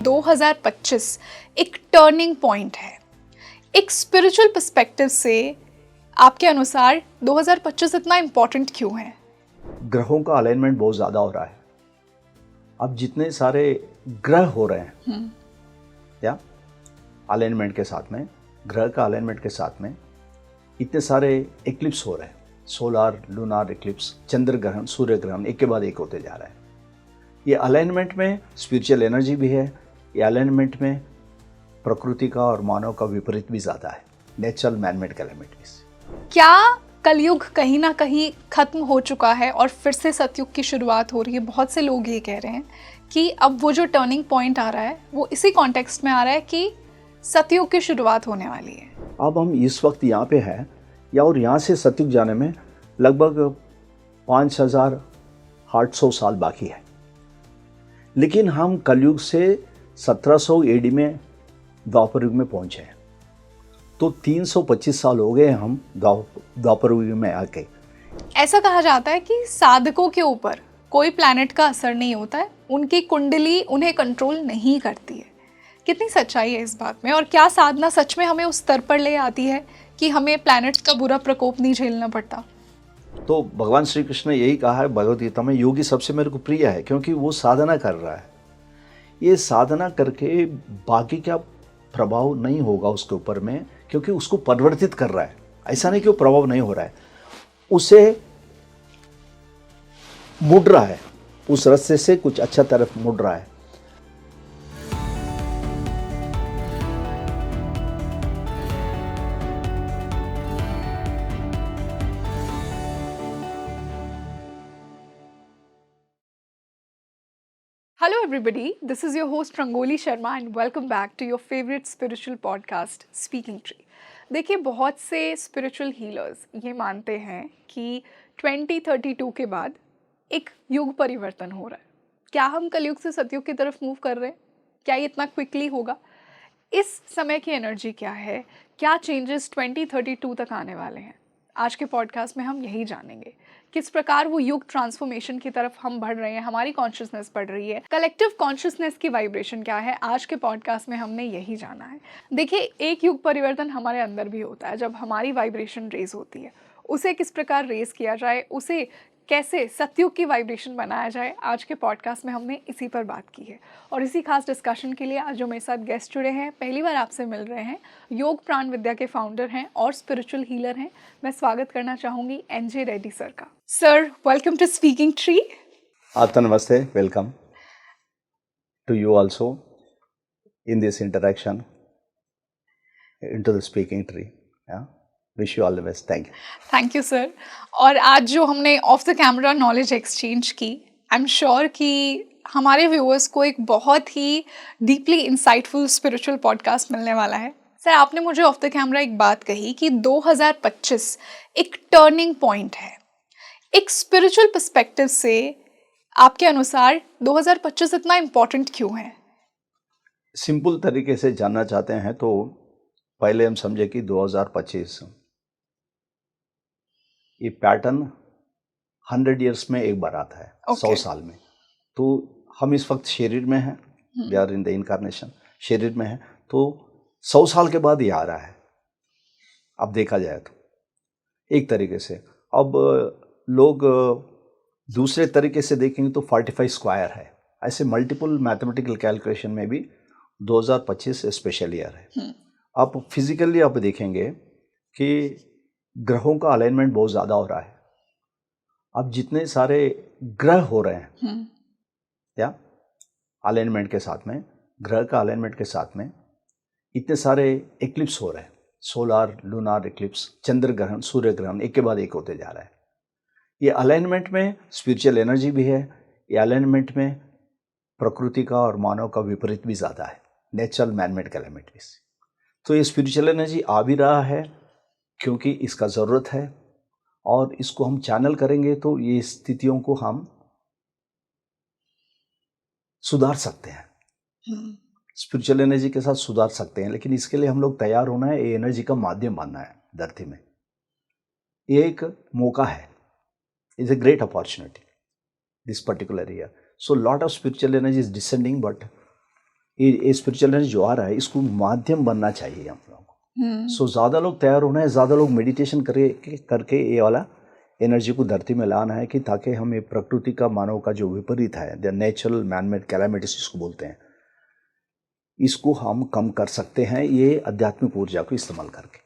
2025 एक turning point है। एक स्पिरिचुअल पर्सपेक्टिव से आपके अनुसार 2025 इतना इम्पोर्टेंट क्यों है? ग्रहों का अलाइनमेंट बहुत ज़्यादा हो रहा है। अब जितने सारे ग्रह हो रहे हैं या अलाइनमेंट के साथ में, ग्रह का अलाइनमेंट के साथ में इतने सारे एक्लिप्स हो रहे हैं, सोलार लूनार एक्लिप्स, चंद्र ग्रहण, सूर्य ग्रहण एक के बाद एक होते जा रहा है। ये अलाइनमेंट में स्पिरिचुअल एनर्जी भी है, ये अलाइनमेंट में प्रकृति का और मानव का विपरीत भी ज़्यादा है, नेचुरल मैनमेड कैलेमिटीज। क्या कलयुग कहीं ना कहीं खत्म हो चुका है और फिर से सतयुग की शुरुआत हो रही है? बहुत से लोग ये कह रहे हैं कि अब वो जो टर्निंग पॉइंट आ रहा है वो इसी कॉन्टेक्स्ट में आ रहा है कि सतयुग की शुरुआत होने वाली है। अब हम इस वक्त यहाँ पे हैं या और यहाँ से सतयुग जाने में लगभग 5800 साल बाकी है, लेकिन हम कलयुग से 1700 एडी में द्वापर युग में पहुँचे हैं, तो 325 साल हो गए हम द्वापर युग में आके। ऐसा कहा जाता है कि साधकों के ऊपर कोई प्लैनेट का असर नहीं होता है, उनकी कुंडली उन्हें कंट्रोल नहीं करती है। कितनी सच्चाई है इस बात में, और क्या साधना सच में हमें उस स्तर पर ले आती है कि हमें प्लैनेट्स का बुरा प्रकोप नहीं झेलना पड़ता? तो भगवान श्री कृष्ण ने यही कहा है भगवद गीता में, योगी सबसे मेरे को प्रिय है क्योंकि वो साधना कर रहा है। ये साधना करके बाकी क्या प्रभाव नहीं होगा उसके ऊपर में, क्योंकि उसको परिवर्तित कर रहा है। ऐसा नहीं कि वो प्रभाव नहीं हो रहा है, उसे मुड़ रहा है, उस रास्ते से कुछ अच्छा तरफ मुड़ रहा है। Hello everybody, this is your host Rangoli Sharma and welcome back to your favorite spiritual podcast Speaking Tree। देखिए, बहुत से स्पिरिचुअल हीलर्स ये मानते हैं कि 2032 के बाद एक युग परिवर्तन हो रहा है। क्या हम कलयुग से सतयुग की तरफ मूव कर रहे हैं? क्या ये इतना क्विकली होगा? इस समय की एनर्जी क्या है? क्या चेंजेस 2032 तक आने वाले हैं? आज के पॉडकास्ट में हम यही जानेंगे, किस प्रकार वो युग ट्रांसफॉर्मेशन की तरफ हम बढ़ रहे हैं, हमारी कॉन्शियसनेस बढ़ रही है, कलेक्टिव कॉन्शियसनेस की वाइब्रेशन क्या है। आज के पॉडकास्ट में हमने यही जाना है। देखिए, एक युग परिवर्तन हमारे अंदर भी होता है जब हमारी वाइब्रेशन रेज होती है। उसे किस प्रकार रेज किया जाए, उसे कैसे सतयुग की वाइब्रेशन बनाया जाए, आज के पॉडकास्ट में हमने इसी पर बात की है। और इसी खास डिस्कशन के लिए आज जो मेरे साथ गेस्ट जुड़े हैं, पहली बार आपसे मिल रहे हैं, योग प्राण विद्या के फाउंडर हैं और स्पिरिचुअल हीलर हैं। मैं स्वागत करना चाहूँगी NJ रेड्डी सर का। Sir, welcome to speaking tree. आपका नमस्ते, welcome to you also in this interaction into the speaking tree. Wish you all the best. Thank you. Thank you sir. और आज जो हमने off the camera knowledge exchange की, I am sure कि हमारे viewers को एक बहुत ही डीपली इंसाइटफुल स्पिरिचुअल पॉडकास्ट मिलने वाला है। सर, आपने मुझे ऑफ द कैमरा एक बात कही कि 2025 एक टर्निंग पॉइंट है। एक स्पिरिचुअल पर्सपेक्टिव से आपके अनुसार 2025 इतना इम्पोर्टेंट क्यों है? सिंपल तरीके से जानना चाहते हैं तो पहले हम समझे कि 2025 ये पैटर्न 100 ईयर्स में एक बार आता है। 100 साल में। तो हम इस वक्त शरीर में हैं, we are in the incarnation, शरीर में है, तो 100 साल के बाद ये आ रहा है। अब देखा जाए तो एक तरीके से, अब लोग दूसरे तरीके से देखेंगे तो 45 स्क्वायर है। ऐसे मल्टीपल मैथमेटिकल कैलकुलेशन में भी 2025 स्पेशल ईयर है। आप फिजिकली आप देखेंगे कि ग्रहों का अलाइनमेंट बहुत ज़्यादा हो रहा है। अब जितने सारे ग्रह हो रहे हैं या अलाइनमेंट के साथ में, ग्रह का अलाइनमेंट के साथ में इतने सारे एक्लिप्स हो रहे हैं, सोलार लूनार एक्लिप्स, चंद्र ग्रहण, सूर्य ग्रहण एक के बाद एक होते जा रहा है। ये अलाइनमेंट में स्पिरिचुअल एनर्जी भी है, ये अलाइनमेंट में प्रकृति का और मानव का विपरीत भी ज़्यादा है, नेचुरल मैनमेड कैलेमिटीज। तो ये स्पिरिचुअल एनर्जी आ भी रहा है क्योंकि इसका ज़रूरत है, और इसको हम चैनल करेंगे तो ये स्थितियों को हम सुधार सकते हैं, स्पिरिचुअल एनर्जी के साथ सुधार सकते हैं। लेकिन इसके लिए हम लोग तैयार होना है, ये एनर्जी का माध्यम बनना है धरती में। ये एक मौका है, is a great opportunity this particular year. So lot of spiritual energy is descending, but ये स्पिरिचुअल एनर्जी जो आ रहा है इसको माध्यम बनना चाहिए हम लोगों को। सो ज़्यादा लोग तैयार होना है, ज़्यादा लोग मेडिटेशन करके ये वाला एनर्जी को धरती में लाना है, कि ताकि हम ये प्रकृति का, मानव का जो विपरीत है, द नेचुरल मैनमेड कैलामिटीज जिसको बोलते हैं, इसको हम कम कर सकते हैं ये आध्यात्मिक ऊर्जा को इस्तेमाल करके।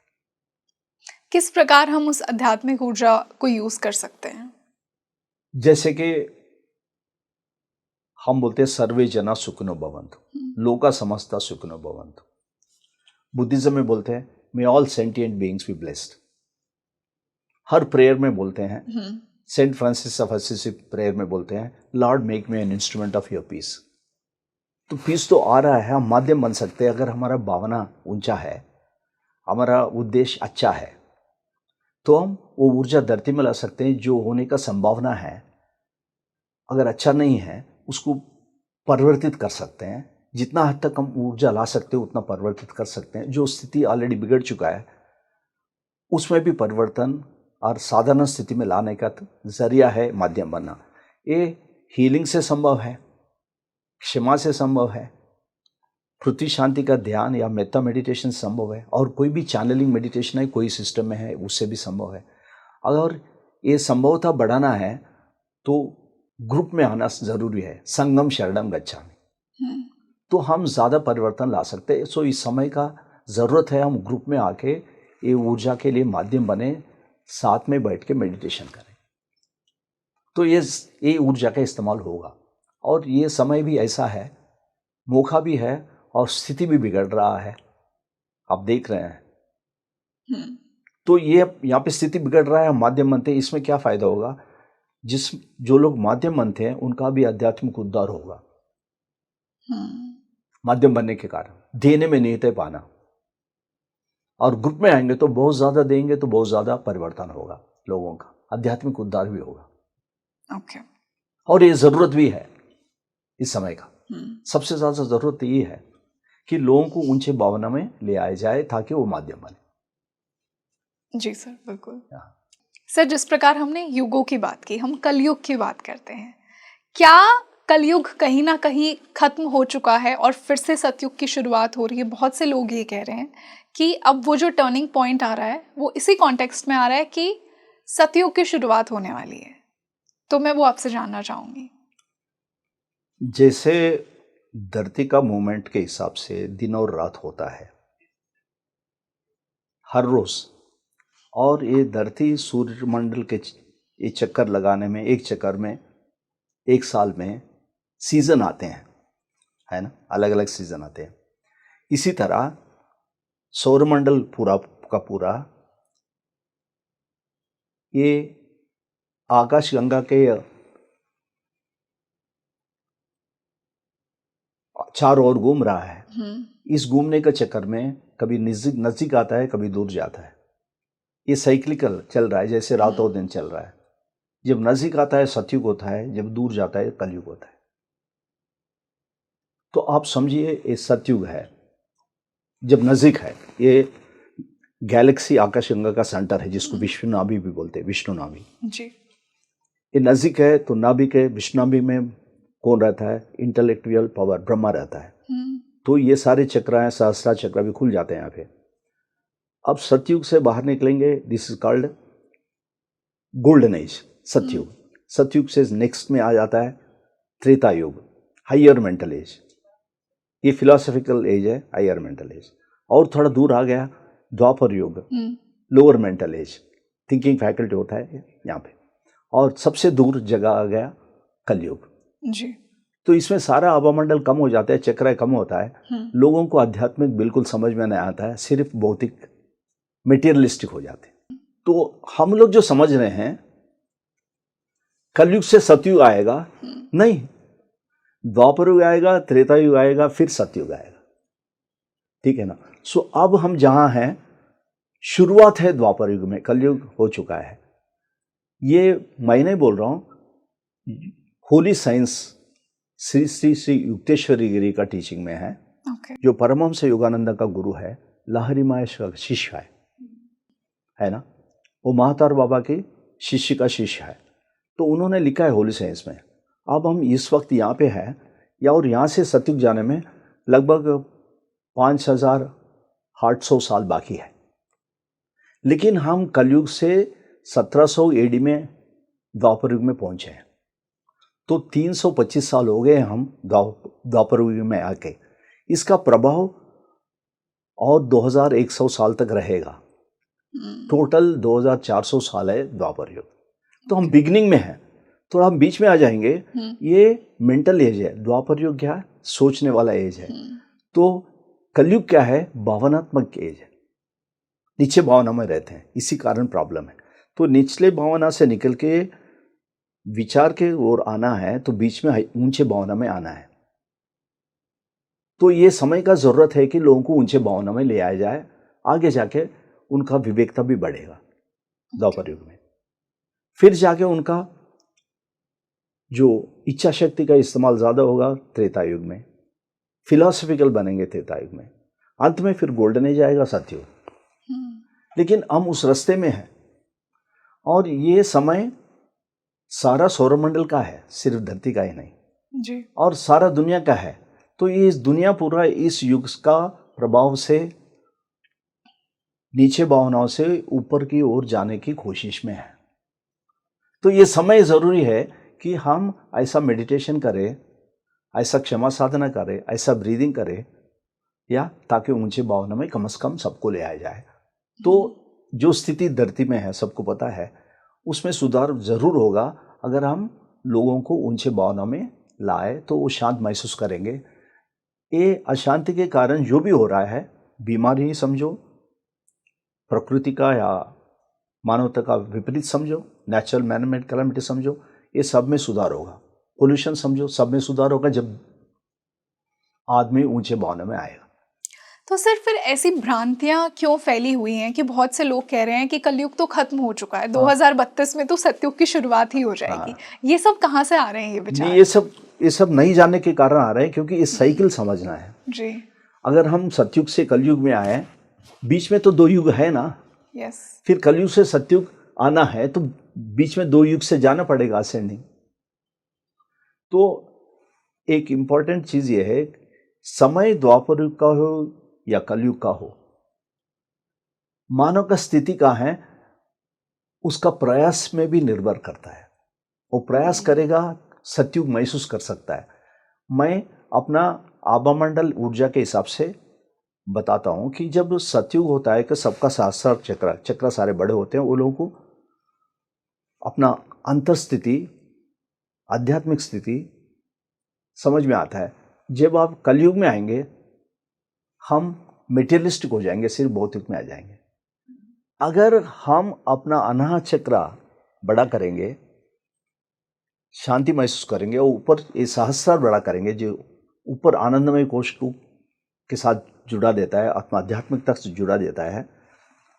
किस प्रकार हम उस आध्यात्मिक ऊर्जा को यूज कर सकते हैं? जैसे कि हम बोलते हैं सर्वे जना सुखिनो भवन्तु, लोका समस्ता सुखिनो भवन्तु। बुद्धिज्म में बोलते हैं may all sentient beings be blessed. हर प्रेयर में बोलते हैं, Saint Francis of Assisi prayer में बोलते हैं Lord make me an instrument of your peace. तो पीस तो आ रहा है, हम माध्यम बन सकते हैं अगर हमारा भावना ऊंचा है, हमारा उद्देश्य अच्छा है, तो हम वो ऊर्जा धरती में ला सकते हैं जो होने का संभावना है। अगर अच्छा नहीं है उसको परिवर्तित कर सकते हैं, जितना हद तक हम ऊर्जा ला सकते हैं उतना परिवर्तित कर सकते हैं। जो स्थिति ऑलरेडी बिगड़ चुका है उसमें भी परिवर्तन और साधारण स्थिति में लाने का जरिया है माध्यम बनना। ये हीलिंग से संभव है, क्षमा से संभव है, पृथ्वी शांति का ध्यान या मेटा मेडिटेशन संभव है, और कोई भी चैनलिंग मेडिटेशन है, कोई सिस्टम में है उससे भी संभव है। अगर ये संभवता बढ़ाना है तो ग्रुप में आना जरूरी है, संगम शरणम गच्छामि, तो हम ज़्यादा परिवर्तन ला सकते हैं। सो इस समय का ज़रूरत है हम ग्रुप में आके ये ऊर्जा के लिए माध्यम बने, साथ में बैठ के मेडिटेशन करें, तो ये ऊर्जा का इस्तेमाल होगा। और ये समय भी ऐसा है, मौका भी है और स्थिति भी बिगड़ रहा है, आप देख रहे हैं। तो ये यहाँ पे स्थिति बिगड़ रहा है, हम माध्यम बनते हैं, इसमें क्या फ़ायदा होगा? जो लोग माध्यम बनते हैं उनका भी आध्यात्मिक उद्धार होगा माध्यम बनने के कारण। देने में निहित है पाना, और ग्रुप में आएंगे तो बहुत ज़्यादा देंगे तो बहुत ज़्यादा परिवर्तन होगा लोगों का, आध्यात्मिक उद्धार भी होगा। ओके। और ये ज़रूरत भी है इस समय का। सबसे ज़्यादा ज़रूरत ये है कि लोगों को ऊंचे भावना में ले आया जाए ताकि वो माध्यम बने। जी सर, बिल्कुल। सर, जिस प्रकार हमने युगों की बात की, हम कलयुग की बात करते हैं। क्या कलयुग कहीं ना कहीं खत्म हो चुका है और फिर से सतयुग की शुरुआत हो रही है? बहुत से लोग ये कह रहे हैं कि अब वो जो टर्निंग पॉइंट आ रहा है वो इसी कॉन्टेक्स्ट में आ रहा है कि सतयुग की शुरुआत होने वाली है। तो मैं वो आपसे जानना चाहूंगी। जैसे धरती का मूवमेंट के हिसाब से दिन और रात होता है हर रोज, और ये धरती सूर्यमंडल के ये चक्कर लगाने में, एक चक्कर में एक साल में सीजन आते हैं, है ना, अलग अलग सीजन आते हैं। इसी तरह सौरमंडल पूरा का पूरा ये आकाश गंगा के चारों ओर घूम रहा है। इस घूमने के चक्कर में कभी नजदीक आता है, कभी दूर जाता है। ये साइक्लिकल चल रहा है, जैसे रात और दिन चल रहा है। जब नजदीक आता है सतयुग होता है, जब दूर जाता है कलयुग होता है। तो आप समझिए ये सतयुग है, जब नजदीक है। ये गैलेक्सी आकाशगंगा का सेंटर है जिसको विष्णु नाभि भी बोलते हैं, विष्णु नाभि जी। ये नजदीक है तो नाभि के विष्णु नाभि में कौन रहता है? इंटेलेक्चुअल पावर ब्रह्मा रहता है। तो ये सारे चक्र हैं, सहस्रा चक्र भी खुल जाते हैं यहाँ पे। अब सतयुग से बाहर निकलेंगे, this is called golden age, सतयुग। सतयुग से नेक्स्ट में आ जाता है त्रेता युग, हायर मेंटल एज। ये फिलोसॉफिकल एज है, हायर मेंटल एज। और थोड़ा दूर आ गया द्वापर युग, lower mental as, thinking faculty होता है यहाँ पे। और सबसे दूर जगह आ गया कलयुग जी। तो इसमें सारा आवामंडल कम हो जाता है, चक्र कम होता है। लोगों को आध्यात्मिक बिल्कुल समझ में नहीं आता है, सिर्फ भौतिक मेटीरियलिस्टिक हो जाते हैं। तो हम लोग जो समझ रहे हैं कलयुग से सतयुग आएगा, नहीं, द्वापर युग आएगा, त्रेता युग आएगा, फिर सतयुग आएगा, ठीक है ना। सो अब हम जहां हैं, शुरुआत है द्वापर युग में, कलयुग हो चुका है। ये मैं नहीं बोल रहा हूं, होली साइंस श्री श्री श्री युक्तेश्वरी गिरी का टीचिंग में है। जो परमहंस योगानंद का गुरु है, लहरी महेश का शिष्य है ना, वो महातार बाबा के शिष्य का शिष्य है। तो उन्होंने लिखा है होली साइंस में। अब हम इस वक्त यहाँ पे हैं, या और यहाँ से सतयुग जाने में लगभग 5,800 साल बाकी है। लेकिन हम कलयुग से 1700 एडी में द्वापर युग में पहुंचे हैं, तो 325 साल हो गए हम द्वापर युग में आके। इसका प्रभाव और 2100 साल तक रहेगा। टोटल 2400 साल है द्वापर युग। तो हम बिगिनिंग में हैं, थोड़ा हम बीच में आ जाएंगे। ये मेंटल एज है, द्वापर युग क्या है, सोचने वाला एज है। तो कलयुग क्या है, भावनात्मक एज है, नीचे भावना में रहते हैं, इसी कारण प्रॉब्लम है। तो निचले भावना से निकल के विचार के ओर आना है, तो बीच में ऊंचे भावना में आना है। तो ये समय का जरूरत है कि लोगों को ऊंचे भावना में ले आया जाए, आगे जाके उनका विवेकता भी बढ़ेगा द्वापर युग में। फिर जाके उनका जो इच्छा शक्ति का इस्तेमाल ज्यादा होगा त्रेता युग में, फिलोसफिकल बनेंगे त्रेता युग में, अंत में फिर गोल्डन एज आएगा, सतयुग। लेकिन हम उस रास्ते में हैं, और ये समय सारा सौरमंडल का है, सिर्फ धरती का ही नहीं जी। और सारा दुनिया का है। तो ये इस दुनिया पूरा इस युग का प्रभाव से नीचे भावनाओं से ऊपर की ओर जाने की कोशिश में है। तो ये समय जरूरी है कि हम ऐसा मेडिटेशन करें, ऐसा क्षमा साधना करें, ऐसा ब्रीदिंग करें, या ताकि ऊंचे भावना में कम से कम सबको ले आया जाए। तो जो स्थिति धरती में है, सबको पता है, उसमें सुधार जरूर होगा अगर हम लोगों को ऊंचे भावना में लाए, तो वो शांत महसूस करेंगे। ये अशांति के कारण जो भी हो रहा है, बीमारी ही समझो, प्रकृति का या मानवता का विपरीत समझो, नेचुरल मैनमेड कैलामिटी समझो, ये सब में सुधार होगा। पोल्यूशन समझो, सब में सुधार होगा जब आदमी ऊंचे भावना में आएगा। तो सर फिर ऐसी भ्रांतियां क्यों फैली हुई हैं कि बहुत से लोग कह रहे हैं कि कलयुग तो खत्म हो चुका है, 2032 में तो सतयुग की शुरुआत ही हो जाएगी। ये सब कहाँ से आ रहे हैं ये विचार? ये सब नहीं जानने के कारण आ रहे हैं, क्योंकि ये साइकिल समझना है जी। अगर हम सतयुग से कलयुग में आए, बीच में तो 2 युग है ना। यस। फिर कलयुग से सतयुग आना है, तो बीच में 2 युग से जाना पड़ेगा असेंडिंग। तो एक इंपॉर्टेंट चीज ये है, समय द्वापर युग का हो या कलयुग का हो, मानव का स्थिति का है, उसका प्रयास में भी निर्भर करता है। वो प्रयास करेगा, सतयुग महसूस कर सकता है। मैं अपना आभामंडल ऊर्जा के हिसाब से बताता हूं कि जब सतयुग होता है कि सबका सहस्रार चक्र सारे बड़े होते हैं, वो लोगों को अपना अंतर स्थिति, आध्यात्मिक स्थिति समझ में आता है। जब आप कलयुग में आएंगे, हम मेटेरियलिस्टिक हो जाएंगे, सिर्फ भौतिक में आ जाएंगे। अगर हम अपना अनाहत चक्र बड़ा करेंगे, शांति महसूस करेंगे, और ऊपर ये सहस्रार बड़ा करेंगे, जो ऊपर आनंदमय कोश के साथ जुड़ा देता है, आत्मा आध्यात्मिक तक से जुड़ा देता है।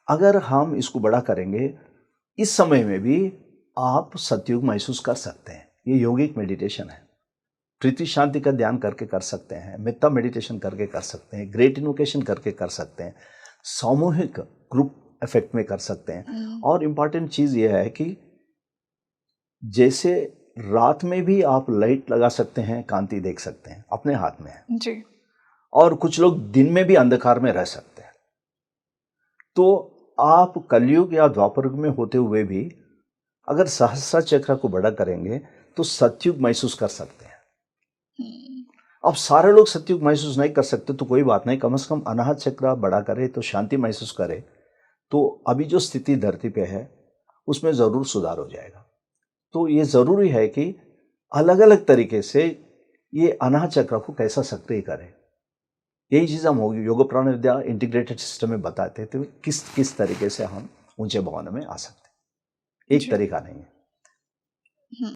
अगर हम इसको बड़ा करेंगे, इस समय में भी आप सतयुग महसूस कर सकते हैं। ये योगिक मेडिटेशन है। प्रीति शांति का ध्यान करके कर सकते हैं, मेत्ता मेडिटेशन करके कर सकते हैं, ग्रेट इन्वोकेशन करके कर सकते हैं, सामूहिक ग्रुप इफेक्ट में कर सकते हैं। और इम्पॉर्टेंट चीज ये है कि जैसे रात में भी आप लाइट लगा सकते हैं, कांति देख सकते हैं, अपने हाथ में है जी। और कुछ लोग दिन में भी अंधकार में रह सकते हैं। तो आप कलयुग या द्वापर युग में होते हुए भी अगर सहस्रा चक्र को बड़ा करेंगे, तो सतयुग महसूस कर सकते हैं। अब सारे लोग सतयुग महसूस नहीं कर सकते, तो कोई बात नहीं, कम से कम अनाहत चक्र बड़ा करे, तो शांति महसूस करे, तो अभी जो स्थिति धरती पे है उसमें जरूर सुधार हो जाएगा। तो ये जरूरी है कि अलग अलग तरीके से ये अनाहत चक्र को कैसा सक्रिय करें। यही चीज हम योग प्राण विद्या इंटीग्रेटेड सिस्टम में बताते थे, किस किस तरीके से हम ऊंचे भावना में आ सकते हैं। एक तरीका नहीं है।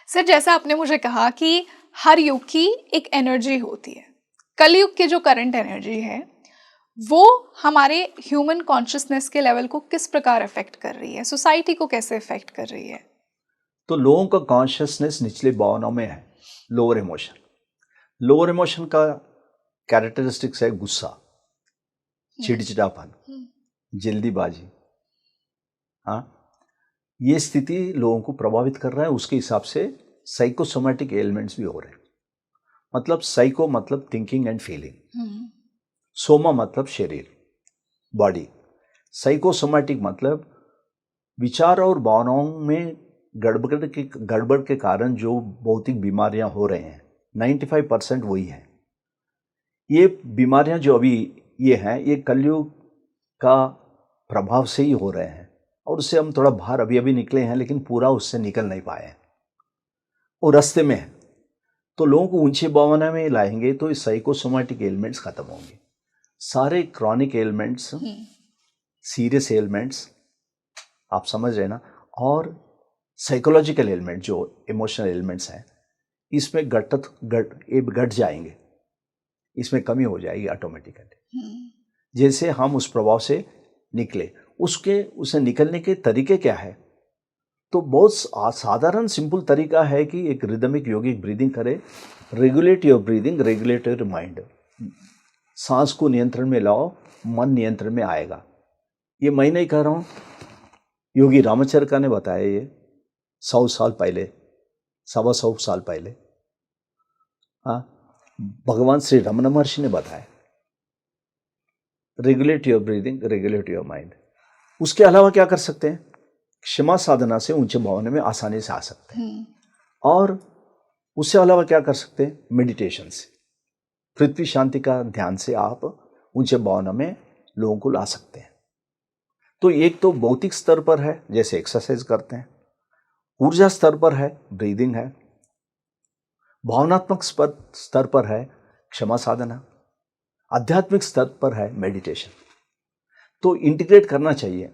सर जैसा आपने मुझे कहा कि हर युग की एक एनर्जी होती है, कलयुग की जो करंट एनर्जी है वो हमारे ह्यूमन कॉन्शियसनेस के लेवल को किस प्रकार अफेक्ट कर रही है, सोसाइटी को कैसे अफेक्ट कर रही है? तो लोगों का कॉन्शियसनेस निचले भावनाओं में है, लोअर इमोशन। लोअर इमोशन का कैरेक्टरिस्टिक्स है गुस्सा, चिड़चिड़ापन, जल्दीबाजी। हाँ, ये स्थिति लोगों को प्रभावित कर रहा है, उसके हिसाब से साइकोसोमैटिक एलिमेंट्स भी हो रहे हैं। मतलब साइको मतलब थिंकिंग एंड फीलिंग, सोमा मतलब शरीर, बॉडी। साइकोसोमैटिक मतलब विचार और भावनाओं में गड़बड़ के कारण जो भौतिक बीमारियां हो रहे हैं 95% वही है। ये बीमारियां जो अभी ये हैं ये कलयुग का प्रभाव से ही हो रहे हैं, और उससे हम थोड़ा बाहर अभी निकले हैं, लेकिन पूरा उससे निकल नहीं पाए हैं और रास्ते में है। तो लोगों को ऊंची भावना में लाएंगे तो इस साइकोसोमैटिक एलिमेंट्स खत्म होंगे। सारे क्रॉनिक एलिमेंट्स, सीरियस एलिमेंट्स, आप समझ रहे ना, और साइकोलॉजिकल एलिमेंट जो इमोशनल एलिमेंट्स हैं, इसमें घट जाएंगे, इसमें कमी हो जाएगी ऑटोमेटिकली। जैसे हम उस प्रभाव से निकले, उसे निकलने के तरीके क्या है? तो बहुत साधारण सिंपल तरीका है कि एक रिदमिक योगिक ब्रीदिंग करें, regulate your breathing, regulate your mind. सांस को नियंत्रण में लाओ, मन नियंत्रण में आएगा। ये मैं नहीं कह रहा हूँ, योगी रामचरिका ने बताया ये 100 साल पहले, 125 साल पहले। हाँ, भगवान श्री रमन महर्षि ने बताया, regulate your breathing, regulate your mind. उसके अलावा क्या कर सकते हैं? क्षमा साधना से ऊंचे भावना में आसानी से आ सकते हैं। और उससे अलावा क्या कर सकते हैं? मेडिटेशन से, पृथ्वी शांति का ध्यान से आप ऊंचे भावना में लोगों को ला सकते हैं। तो एक तो भौतिक स्तर पर है, जैसे एक्सरसाइज करते हैं, ऊर्जा स्तर पर है, ब्रीदिंग है, भावनात्मक स्तर पर है, क्षमा साधना, आध्यात्मिक स्तर पर है, मेडिटेशन। तो इंटीग्रेट करना चाहिए।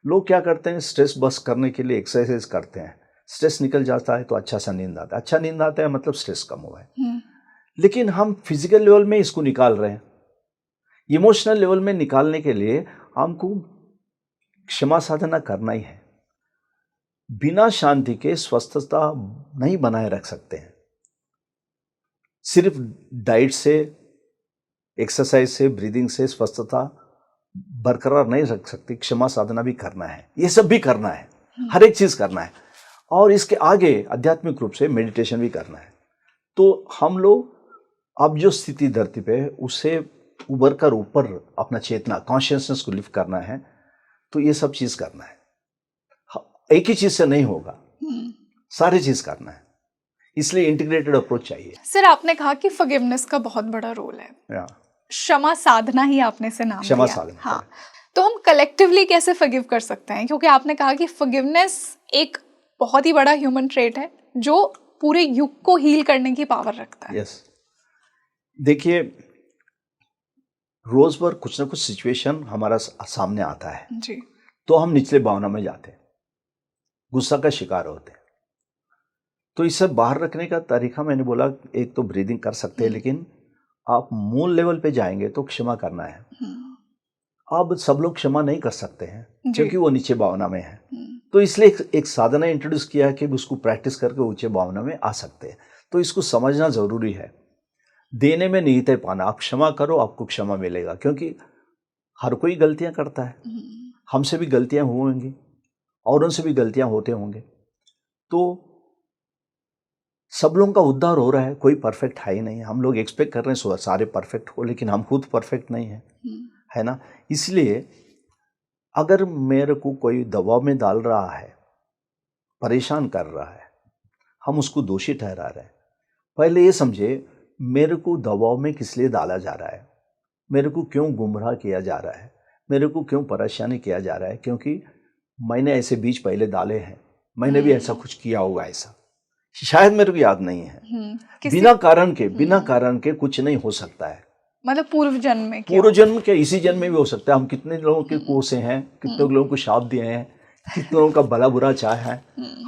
लोग क्या करते हैं, स्ट्रेस बस करने के लिए एक्सरसाइज करते हैं, स्ट्रेस निकल जाता है तो अच्छा सा नींद आता है, अच्छा नींद आता है मतलब स्ट्रेस कम हुआ है। लेकिन हम फिजिकल लेवल में इसको निकाल रहे हैं। इमोशनल लेवल में निकालने के लिए हमको क्षमा साधना करना ही है। बिना शांति के स्वस्थता नहीं बनाए रख सकते हैं। सिर्फ डाइट से, एक्सरसाइज से, ब्रीदिंग से स्वस्थता बरकरार नहीं रख सकती। क्षमा साधना भी करना है, ये सब भी करना है, हर एक चीज करना है, और इसके आगे आध्यात्मिक रूप से मेडिटेशन भी करना है। तो हम लोग अब जो स्थिति धरती पे है उससे उबर कर ऊपर अपना चेतना, कॉन्शियसनेस को लिफ्ट करना है, तो ये सब चीज करना है। एक ही चीज से नहीं होगा, सारी चीज करना है, इसलिए इंटीग्रेटेड अप्रोच चाहिए। सर, आपने कहा कि फॉरगिवनेस का बहुत बड़ा रोल है, क्षमा साधना ही आपने से नाम क्षमा दिया। साधना। हाँ, तो हम कलेक्टिवली कैसे फॉरगिव कर सकते हैं? क्योंकि आपने कहा कि फॉरगिवनेस एक बहुत ही बड़ा ह्यूमन ट्रेट है जो पूरे युग को हील करने की पावर रखता है। यस, देखिए, रोज पर कुछ ना कुछ सिचुएशन हमारा सामने आता है जी, तो हम निचले भावना में जाते हैं, गुस्सा का शिकार होते हैं। तो इससे बाहर रखने का तरीका मैंने बोला, एक तो ब्रीदिंग कर सकते हैं, लेकिन आप मूल लेवल पे जाएंगे तो क्षमा करना है। अब सब लोग क्षमा नहीं कर सकते हैं क्योंकि वो नीचे भावना में है, तो इसलिए एक साधना इंट्रोड्यूस किया कि उसको प्रैक्टिस करके ऊंचे भावना में आ सकते हैं। तो इसको समझना जरूरी है। देने में निहित है पाना। आप क्षमा करो, आपको क्षमा मिलेगा, क्योंकि हर कोई गलतियां करता है, हमसे भी गलतियां होंगी और उनसे भी गलतियां होते होंगे। तो सब लोगों का उद्धार हो रहा है, कोई परफेक्ट है ही नहीं। हम लोग एक्सपेक्ट कर रहे हैं सारे परफेक्ट हो, लेकिन हम खुद परफेक्ट नहीं है, है ना। इसलिए अगर मेरे को कोई दबाव में डाल रहा है, परेशान कर रहा है, हम उसको दोषी ठहरा रहे हैं। पहले ये समझे, मेरे को दबाव में किस लिए डाला जा रहा है, मेरे को क्यों गुमराह किया जा रहा है, मेरे को क्यों परेशानी किया जा रहा है? क्योंकि मैंने ऐसे बीज पहले डाले हैं, मैंने भी ऐसा कुछ किया होगा, ऐसा शायद मेरे को याद नहीं है। बिना कारण के कुछ नहीं हो सकता है। मतलब पूर्व जन्म के, इसी जन्म में भी हो सकता है। हम कितने लोगों के कोसे हैं, कितने लोगों को शाप दिए हैं, कितने लोगों का भला बुरा चाह है,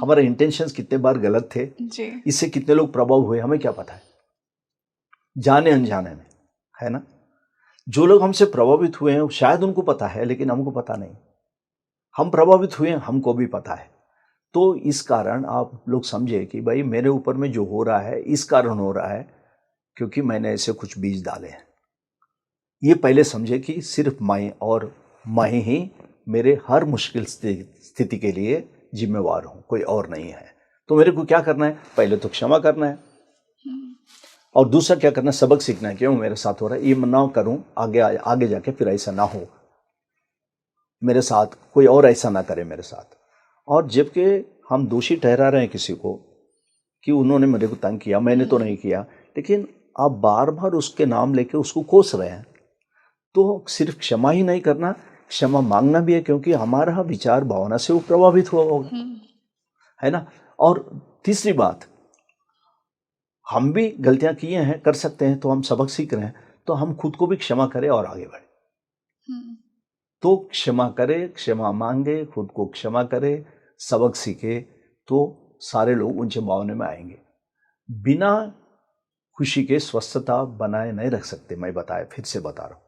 हमारे इंटेंशंस कितने बार गलत थे, इससे कितने लोग प्रभाव हुए, हमें क्या पता है, जाने अनजाने में, है ना। जो लोग हमसे प्रभावित हुए हैं शायद उनको पता है, लेकिन हमको पता नहीं। हम प्रभावित हुए हैं, हमको भी पता है। तो इस कारण आप लोग समझे कि भाई मेरे ऊपर में जो हो रहा है इस कारण हो रहा है क्योंकि मैंने ऐसे कुछ बीज डाले हैं। ये पहले समझे कि सिर्फ मैं ही मेरे हर मुश्किल स्थिति के लिए जिम्मेवार हूँ, कोई और नहीं है। तो मेरे को क्या करना है? पहले तो क्षमा करना है, और दूसरा क्या करना, सबक सीखना है, क्यों मेरे साथ हो रहा है, ये ना करूं, आगे जाके फिर ऐसा ना हो मेरे साथ, कोई और ऐसा ना करे मेरे साथ। और जबकि हम दोषी ठहरा रहे हैं किसी को कि उन्होंने मेरे को तंग किया, मैंने तो नहीं किया, लेकिन आप बार बार उसके नाम लेके उसको कोस रहे हैं। तो सिर्फ क्षमा ही नहीं करना, क्षमा मांगना भी है, क्योंकि हमारा विचार भावना से वो प्रभावित हुआ होगा, है ना। और तीसरी बात, हम भी गलतियां किए हैं, कर सकते हैं, तो हम सबक सीख रहे हैं, तो हम खुद को भी क्षमा करें और आगे बढ़े। तो क्षमा करे, क्षमा मांगे, खुद को क्षमा करे, सबक सीखे, तो सारे लोग ऊंचे मावने में आएंगे। बिना खुशी के स्वस्थता बनाए नहीं रख सकते, मैं फिर से बता रहा हूं।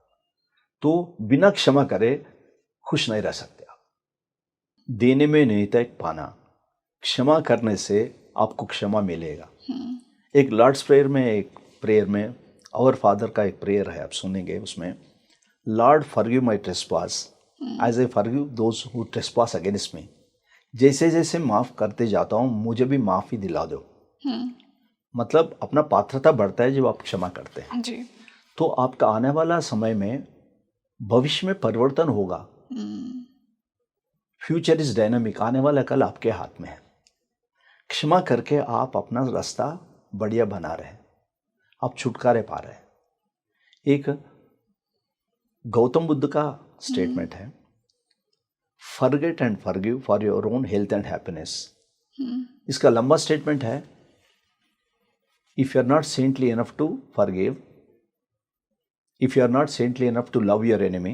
तो बिना क्षमा करे खुश नहीं रह सकते आप। देने में निहित पाना, क्षमा करने से आपको क्षमा मिलेगा। एक लॉर्ड्स प्रेयर में, एक प्रेयर में आवर फादर का एक प्रेयर है, आप सुनेंगे उसमें, lord forgive my trespass as I forgive those who trespass against me. जैसे जैसे माफ करते जाता हूँ, मुझे भी माफी दिला दो। मतलब अपना पात्रता बढ़ता है जब आप क्षमा करते हैं जी। तो आपका आने वाला समय में, भविष्य में परिवर्तन होगा। फ्यूचर इज डायनामिक, आने वाला कल आपके हाथ में है। क्षमा करके आप अपना रास्ता बढ़िया बना रहे हैं, आप छुटकारे पा रहे हैं। एक गौतम बुद्ध का स्टेटमेंट है, forget and forgive for your own health and happiness. इसका लंबा स्टेटमेंट है, if you are not saintly enough to forgive, if you are not saintly enough to love your enemy,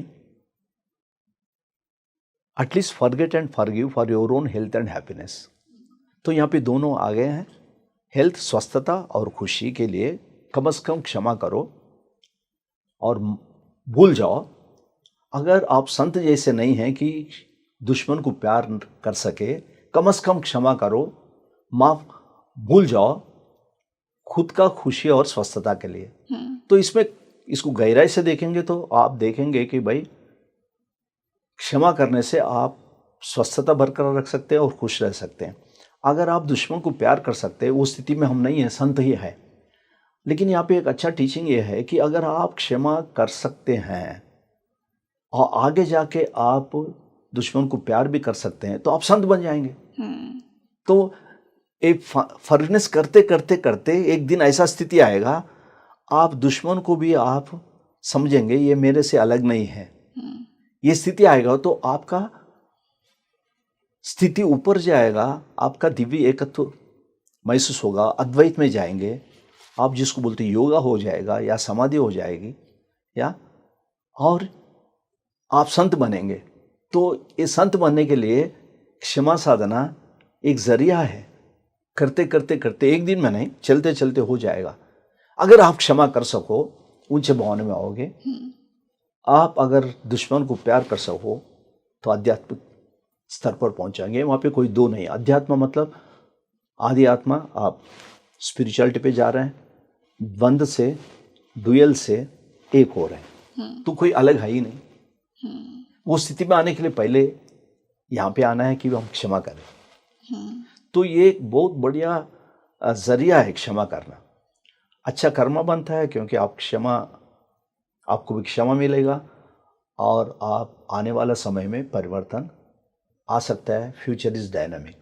at least forget and forgive for your own health and happiness। तो यहाँ पे दोनों आ गए हैं, health स्वस्थता और खुशी के लिए कम से कम क्षमा करो और भूल जाओ। अगर आप संत जैसे नहीं हैं कि दुश्मन को प्यार कर सके, कम से कम क्षमा करो, माफ, भूल जाओ, खुद का खुशी और स्वस्थता के लिए। तो इसको गहराई से देखेंगे तो आप देखेंगे कि भाई क्षमा करने से आप स्वस्थता बरकरार रख सकते हैं और खुश रह सकते हैं। अगर आप दुश्मन को प्यार कर सकते हैं, उस स्थिति में हम नहीं हैं, संत ही है। लेकिन यहाँ पे एक अच्छा टीचिंग ये है कि अगर आप क्षमा कर सकते हैं और आगे जाके आप दुश्मन को प्यार भी कर सकते हैं, तो आप संत बन जाएंगे। तो एक फॉरगिवनेस करते करते करते एक दिन ऐसा स्थिति आएगा, आप दुश्मन को भी आप समझेंगे ये मेरे से अलग नहीं है। ये स्थिति आएगा तो आपका स्थिति ऊपर जाएगा, आपका दिव्य एकत्व महसूस होगा, अद्वैत में जाएंगे आप, जिसको बोलते योगा हो जाएगा या समाधि हो जाएगी, या और आप संत बनेंगे। तो ये संत बनने के लिए क्षमा साधना एक जरिया है। करते करते करते एक दिन में नहीं, चलते चलते हो जाएगा। अगर आप क्षमा कर सको, ऊंचे भावने में आओगे। आप अगर दुश्मन को प्यार कर सको तो आध्यात्मिक स्तर पर पहुंचाएंगे। वहाँ पे कोई दो नहीं। अध्यात्म मतलब आदि आत्मा, आप स्पिरिचुअलिटी पे जा रहे हैं, द्वंद्व से, ड्यूअल से एक हो रहे हैं, तो कोई अलग है ही नहीं। वो स्थिति में आने के लिए पहले यहाँ पे आना है कि हम क्षमा करें। तो ये एक बहुत बढ़िया जरिया है क्षमा करना। अच्छा कर्मा बनता है, क्योंकि आपको भी क्षमा मिलेगा और आप आने वाला समय में परिवर्तन आ सकता है। फ्यूचर इज डायनामिक,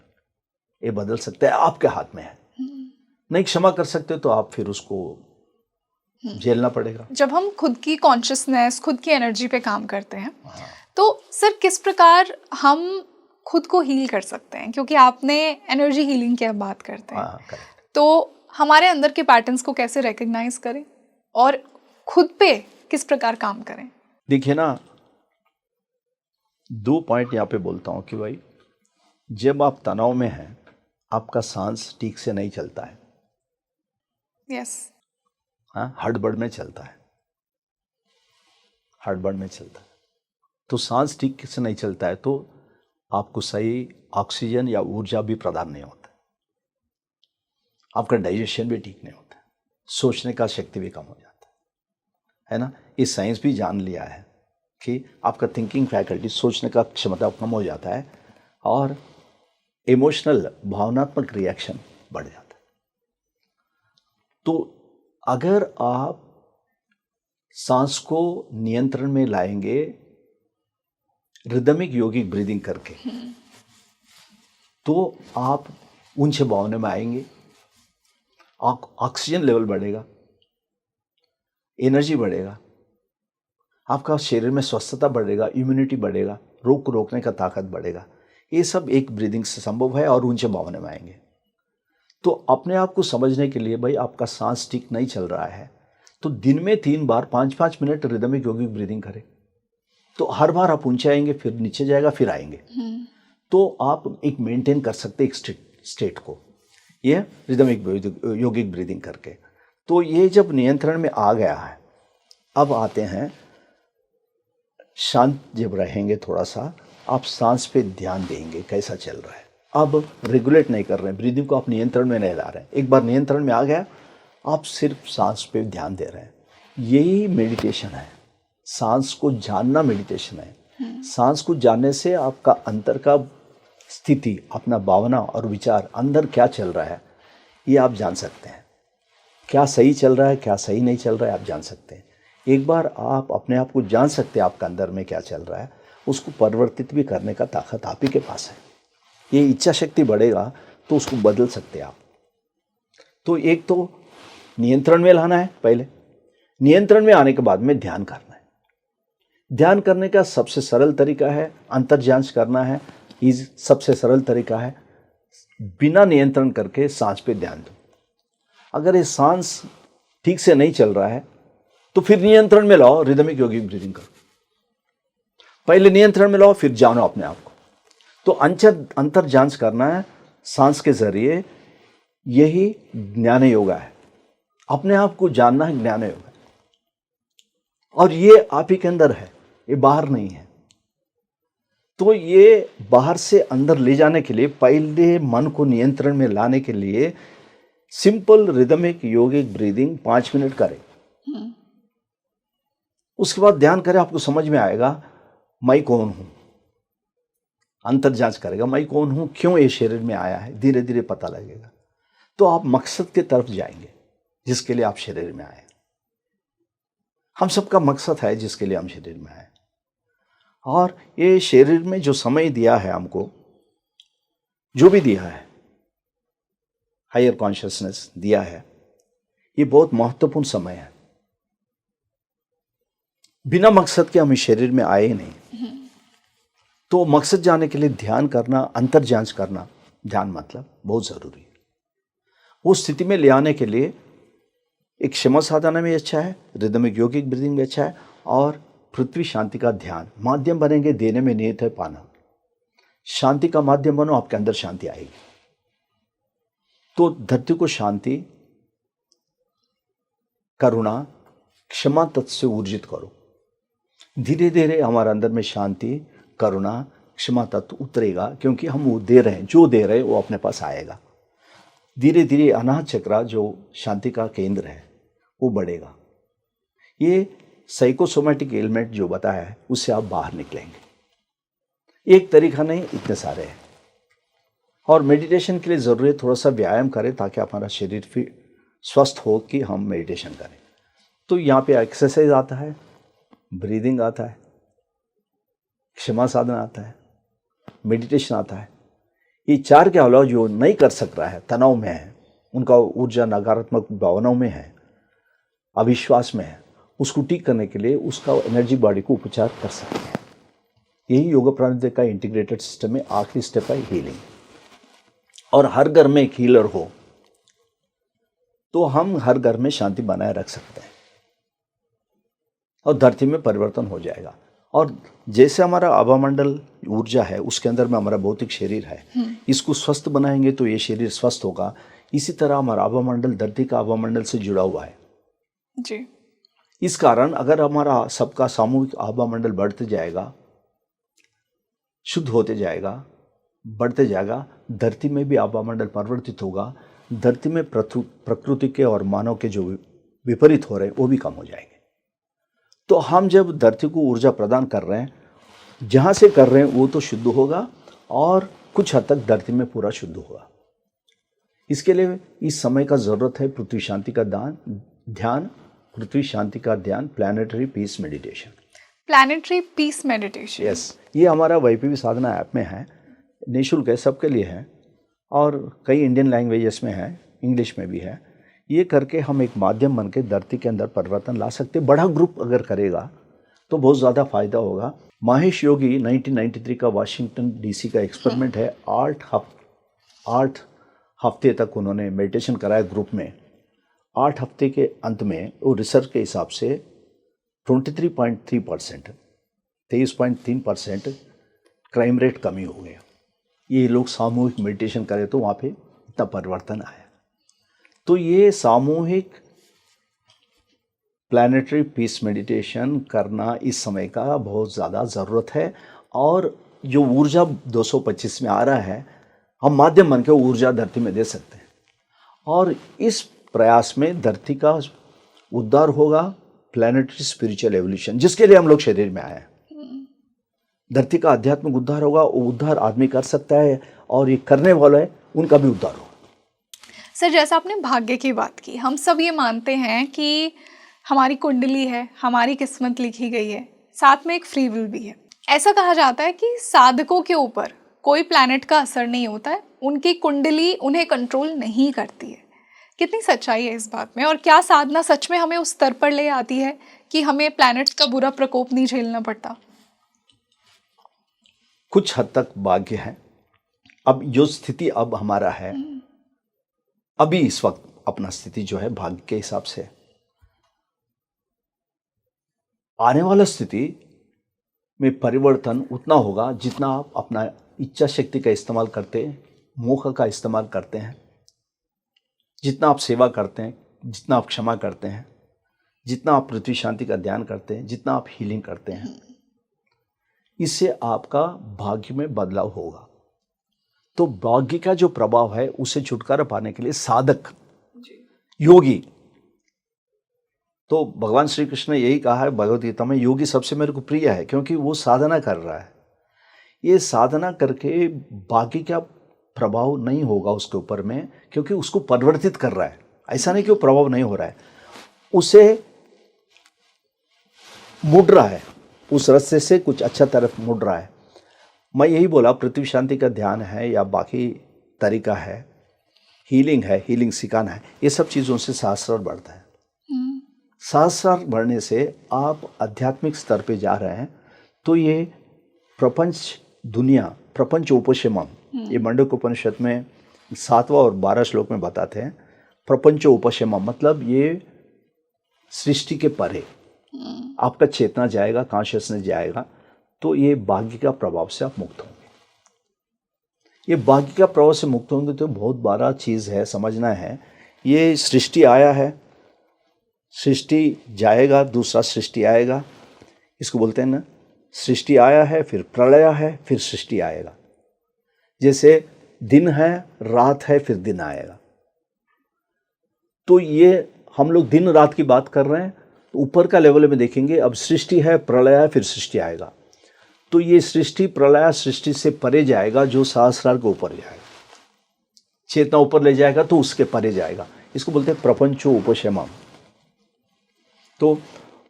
ये बदल सकता है, आपके हाथ में है। नहीं क्षमा कर सकते तो आप फिर उसको झेलना पड़ेगा। जब हम खुद की कॉन्शियसनेस, खुद की एनर्जी पे काम करते हैं, तो सर किस प्रकार हम खुद को हील कर सकते हैं? क्योंकि आपने एनर्जी हीलिंग की बात करते हैं, तो हमारे अंदर के पैटर्न्स को कैसे रिकॉग्नाइज करें और खुद पे किस प्रकार काम करें? देखिए ना, 2 पॉइंट यहाँ पे बोलता हूँ कि भाई जब आप तनाव में हैं, आपका सांस ठीक से नहीं चलता है। यस। हाँ, हड़बड़ में चलता है, हड़बड़ में चलता है। तो सांस ठीक से नहीं चलता है तो आपको सही ऑक्सीजन या ऊर्जा भी प्रदान नहीं होता, आपका डाइजेशन भी ठीक नहीं होता, सोचने का शक्ति भी कम हो जाता है ना। ये साइंस भी जान लिया है कि आपका थिंकिंग फैकल्टी, सोचने का क्षमता कम हो जाता है और इमोशनल, भावनात्मक रिएक्शन बढ़ जाता है। तो अगर आप सांस को नियंत्रण में लाएंगे रिदमिक योगिक ब्रीदिंग करके, तो आप ऊंचे भावने में आएंगे, ऑक्सीजन लेवल बढ़ेगा, एनर्जी बढ़ेगा, आपका शरीर में स्वस्थता बढ़ेगा, इम्यूनिटी बढ़ेगा, रोग को रोकने का ताकत बढ़ेगा। ये सब एक ब्रीदिंग से संभव है और ऊंचे भावने में आएंगे। तो अपने आप को समझने के लिए भाई आपका सांस ठीक नहीं चल रहा है, तो दिन में 3 बार 5-5 मिनट रिदमिक योगिक ब्रीदिंग करें। तो हर बार आप ऊंचे आएंगे, फिर नीचे जाएगा, फिर आएंगे। तो आप एक मेंटेन कर सकते एक स्टेट को, ये रिदमिक योगिक ब्रीदिंग करके। तो ये जब नियंत्रण में आ गया है, अब आते हैं शांत जब रहेंगे थोड़ा सा, आप सांस पे ध्यान देंगे कैसा चल रहा है। अब रेगुलेट नहीं कर रहे हैं, ब्रीदिंग को आप नियंत्रण में नहीं ला रहे हैं। एक बार नियंत्रण में आ गया, आप सिर्फ सांस पे ध्यान दे रहे हैं। यही मेडिटेशन है, सांस को जानना मेडिटेशन है। सांस को जानने से आपका अंतर का स्थिति, अपना भावना और विचार, अंदर क्या चल रहा है ये आप जान सकते हैं। क्या सही चल रहा है, क्या सही नहीं चल रहा है, आप जान सकते हैं। एक बार आप अपने आप को जान सकते हैं आपका अंदर में क्या चल रहा है, उसको परिवर्तित भी करने का ताकत आप ही के पास है। ये इच्छा शक्ति बढ़ेगा तो उसको बदल सकते हैं आप। तो एक तो नियंत्रण में लाना है, पहले नियंत्रण में आने के बाद में ध्यान करना है। ध्यान करने का सबसे सरल तरीका है अंतर जांच करना है। सबसे सरल तरीका है बिना नियंत्रण करके सांस पे ध्यान दो। अगर ये सांस ठीक से नहीं चल रहा है तो फिर नियंत्रण में लाओ, रिदमिक योगिक ब्रीदिंग करो। पहले नियंत्रण में लाओ, फिर जानो अपने आप को। तो अंतर जांच करना है सांस के जरिए, यही ज्ञान योगा है। अपने आप को जानना है ज्ञान योगा, और ये आप ही के अंदर है, ये बाहर नहीं है। तो ये बाहर से अंदर ले जाने के लिए, पहले मन को नियंत्रण में लाने के लिए सिंपल रिदमिक योगिक ब्रीदिंग 5 मिनट करें। उसके बाद ध्यान करें, आपको समझ में आएगा मैं कौन हूं। अंतर जांच करेगा, मैं कौन हूं, क्यों ये शरीर में आया है, धीरे धीरे पता लगेगा। तो आप मकसद की तरफ जाएंगे जिसके लिए आप शरीर में आए। हम सबका मकसद है जिसके लिए हम शरीर में आए, और ये शरीर में जो समय दिया है हमको, जो भी दिया है, हायर कॉन्शियसनेस दिया है, ये बहुत महत्वपूर्ण समय है। बिना मकसद के हम इस शरीर में आए ही नहीं। तो मकसद जाने के लिए ध्यान करना, अंतर जांच करना, ध्यान मतलब बहुत जरूरी है। वो स्थिति में ले आने के लिए एक क्षमा साधना में अच्छा है, रिदमिक योगिक ब्रीदिंग में अच्छा है, और पृथ्वी शांति का ध्यान माध्यम बनेंगे। देने में नियत है पाना। शांति का माध्यम बनो, आपके अंदर शांति आएगी। तो धरती को शांति, करुणा, क्षमा तत्व से ऊर्जित करो। धीरे धीरे हमारे अंदर में शांति, करुणा, क्षमा तत्व उतरेगा, क्योंकि हम वो दे रहे हैं, जो दे रहे हैं वो अपने पास आएगा। धीरे धीरे अनाहत चक्र जो शांति का केंद्र है वो बढ़ेगा। ये साइकोसोमैटिक एलिमेंट जो बताया है उससे आप बाहर निकलेंगे। एक तरीका नहीं, इतने सारे हैं। और मेडिटेशन के लिए ज़रूरी है थोड़ा सा व्यायाम करें ताकि हमारा शरीर फिर स्वस्थ हो कि हम मेडिटेशन करें। तो यहाँ पे एक्सरसाइज आता है, ब्रीदिंग आता है, क्षमा साधना आता है, मेडिटेशन आता है। ये 4 के अलावा जो नहीं कर सक रहा है, तनाव में है, उनका ऊर्जा नकारात्मक भावनाओं में है, अविश्वास में है, उसको ठीक करने के लिए उसका एनर्जी बॉडी को उपचार कर सकते हैं। यही योगा प्राणायाम का इंटीग्रेटेड सिस्टम में आखिरी स्टेप है हीलिंग। और हर घर में एक हीलर हो तो हम हर घर में शांति बनाए रख सकते हैं और धरती में परिवर्तन हो जाएगा। और जैसे हमारा आभामंडल ऊर्जा है, उसके अंदर में हमारा भौतिक शरीर है, इसको स्वस्थ बनाएंगे तो ये शरीर स्वस्थ होगा। इसी तरह हमारा आभामंडल धरती का आभामंडल से जुड़ा हुआ है जी। इस कारण अगर हमारा सबका सामूहिक आभामंडल बढ़ते जाएगा, शुद्ध होते जाएगा, बढ़ते जाएगा, धरती में भी आभामंडल परिवर्तित होगा। धरती में प्रकृति के और मानव के जो विपरीत हो रहे हैं वो भी कम हो जाएंगे। तो हम जब धरती को ऊर्जा प्रदान कर रहे हैं, जहाँ से कर रहे हैं वो तो शुद्ध होगा और कुछ हद तक धरती में पूरा शुद्ध होगा। इसके लिए इस समय का ज़रूरत है पृथ्वी शांति का दान, ध्यान, पृथ्वी शांति का ध्यान, planetary peace meditation. Planetary peace meditation, yes, ये हमारा वैपीवी साधना ऐप में है, निःशुल्क है, सबके लिए है और कई इंडियन लैंग्वेजेस में है, इंग्लिश में भी है। ये करके हम एक माध्यम बन के धरती के अंदर परिवर्तन ला सकते। बड़ा ग्रुप अगर करेगा तो बहुत ज़्यादा फायदा होगा। महेश योगी 1993 का वाशिंगटन डीसी का एक्सपेरिमेंट है। 8 हफ्ते तक उन्होंने मेडिटेशन कराया ग्रुप में। 8 हफ्ते के अंत में वो रिसर्च के हिसाब से 23.3% 23.3% क्राइम रेट कमी हो गया। ये लोग सामूहिक मेडिटेशन करें तो वहाँ पे इतना परिवर्तन आया। तो ये सामूहिक प्लानिटरी पीस मेडिटेशन करना इस समय का बहुत ज़्यादा ज़रूरत है। और जो ऊर्जा 225 में आ रहा है, हम माध्यम बन के ऊर्जा धरती में दे सकते हैं और इस प्रयास में धरती का उद्धार होगा, प्लानिटरी स्पिरिचुअल एवोल्यूशन, जिसके लिए हम लोग शरीर में आए हैं। धरती का आध्यात्मिक उद्धार होगा, वो उद्धार आदमी कर सकता है और ये करने वाला है उनका भी उद्धार होगा। सर, जैसा आपने भाग्य की बात की, हम सब ये मानते हैं कि हमारी कुंडली है, हमारी किस्मत लिखी गई है, साथ में एक फ्री विल भी है। ऐसा कहा जाता है कि साधकों के ऊपर कोई प्लैनेट का असर नहीं होता है, उनकी कुंडली उन्हें कंट्रोल नहीं करती है। कितनी सच्चाई है इस बात में, और क्या साधना सच में हमें उस स्तर पर ले आती है कि हमें प्लैनेट्स का बुरा प्रकोप नहीं झेलना पड़ता? कुछ हद तक भाग्य है। अब जो स्थिति अब हमारा है, अभी इस वक्त अपना स्थिति जो है भाग्य के हिसाब से, आने वाला स्थिति में परिवर्तन उतना होगा जितना आप अपना इच्छा शक्ति का इस्तेमाल करते हैं, मोह का इस्तेमाल करते हैं, जितना आप सेवा करते हैं, जितना आप क्षमा करते हैं, जितना आप पृथ्वी शांति का ध्यान करते हैं, जितना आप हीलिंग करते हैं, इससे आपका भाग्य में बदलाव होगा। तो भाग्य का जो प्रभाव है उसे छुटकारा पाने के लिए साधक, योगी, तो भगवान श्री कृष्ण ने यही कहा है भगवद गीता में, योगी सबसे मेरे को प्रिय है, क्योंकि वो साधना कर रहा है। ये साधना करके बाकी का प्रभाव नहीं होगा उसके ऊपर में, क्योंकि उसको परिवर्तित कर रहा है। ऐसा नहीं कि वो प्रभाव नहीं हो रहा है, उसे मुड़ रहा है, उस रास्ते से कुछ अच्छा तरफ मुड़ रहा है। मैं यही बोला, पृथ्वी शांति का ध्यान है या बाकी तरीका है, हीलिंग है, हीलिंग सिखाना है, ये सब चीज़ों से सहस्रार बढ़ता है। सहस्रार बढ़ने से आप आध्यात्मिक स्तर पे जा रहे हैं। तो ये प्रपंच दुनिया, प्रपंच उपशमम, ये मंडूक उपनिषद में 7वां और 12 श्लोक में बताते हैं। प्रपंच उपशमम मतलब ये सृष्टि के परे आपका चेतना जाएगा, कॉन्शियसनेस जाएगा, तो ये भाग्य का प्रभाव से आप मुक्त होंगे। ये भाग्य का प्रभाव से मुक्त होंगे तो बहुत बड़ा चीज़ है, समझना है। ये सृष्टि आया है, सृष्टि जाएगा, दूसरा सृष्टि आएगा। इसको बोलते हैं ना, सृष्टि आया है, फिर प्रलय है, फिर सृष्टि आएगा। जैसे दिन है, रात है, फिर दिन आएगा। तो ये हम लोग दिन रात की बात कर रहे हैं। तो ऊपर का लेवल में देखेंगे, अब सृष्टि है, प्रलय है, फिर सृष्टि आएगा। तो ये सृष्टि प्रलय सृष्टि से परे जाएगा, जो सहस्रार के ऊपर जाएगा, चेतना ऊपर ले जाएगा तो उसके परे जाएगा। इसको बोलते हैं प्रपंचो उपशमम। तो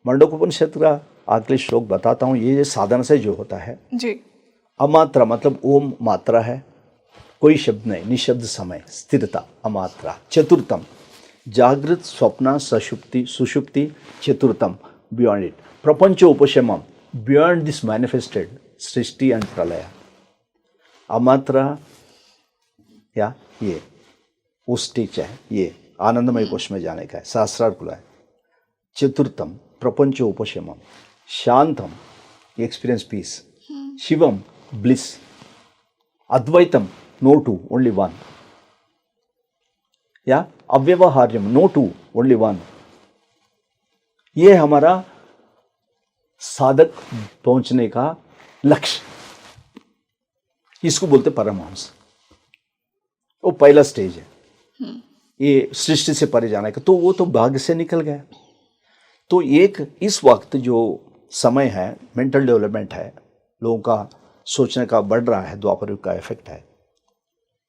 मंडूक उपनिषद का आखिरी श्लोक बताता हूँ। ये साधन से जो होता है जी, अमात्रा मतलब ओम मात्रा है, कोई शब्द नहीं, निशब्द समय, स्थिरता, अमात्रा। चतुर्थम जागृत स्वप्न सषुप्ति सुषुप्ति, चतुर्थम बियॉन्ड इट। प्रपंचो उपशमम बियॉन्ड दिस मैनिफेस्टेड सृष्टि एंड प्रलय। अमात्रा या ये उस स्टेज है, ये आनंदमय कोश में जाने का है, सहस्रार खुला है। चतुर्थम प्रपंचो उपशमम, शांतम एक्सपीरियंस पीस, शिवम ब्लिस, अद्वैतम नो टू ओनली वन, या अव्यवहार्यम नो टू ओनली वन। ये हमारा साधक पहुंचने का लक्ष्य, इसको बोलते परमहंस। वो पहला स्टेज है, ये सृष्टि से परे जाने का। तो वो तो भाग्य से निकल गया। तो एक इस वक्त जो समय है, मेंटल डेवलपमेंट है, लोगों का सोचने का बढ़ रहा है, द्वापर युग का इफेक्ट है।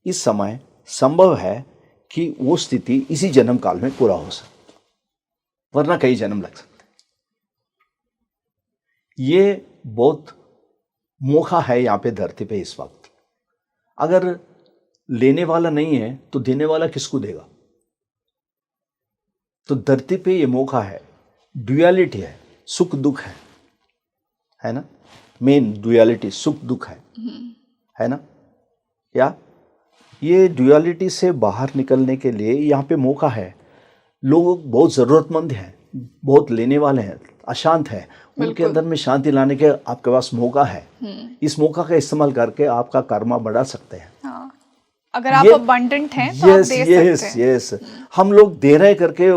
इस समय संभव है कि वो स्थिति इसी जन्म काल में पूरा हो सकती। वरना कई जन्म लग सकते हैं। ये बहुत मौका है यहाँ पे धरती पे इस वक्त। अगर लेने वाला नहीं है तो देने वाला किसको देगा? तो धरती पे ये मौका है, ड्युअलिटी है, सुख दुख है ना? मेन ड्युअलिटी सुख दुख है ना? या ये ड्युअलिटी से बाहर निकलने के लिए यहाँ पे मौका है। लोग बहुत ज़रूरतमंद हैं, बहुत लेने वाले हैं, अशांत हैं, उनके अंदर में शांति लाने के आपके पास मौका है। इस मौका का इस्तेमाल करके आपका कर्मा बढ़ा सकते हैं। हाँ। अगर आप अबंडेंट हैं तो आप दे सकते हैं। यस, हम लोग दे रहे करके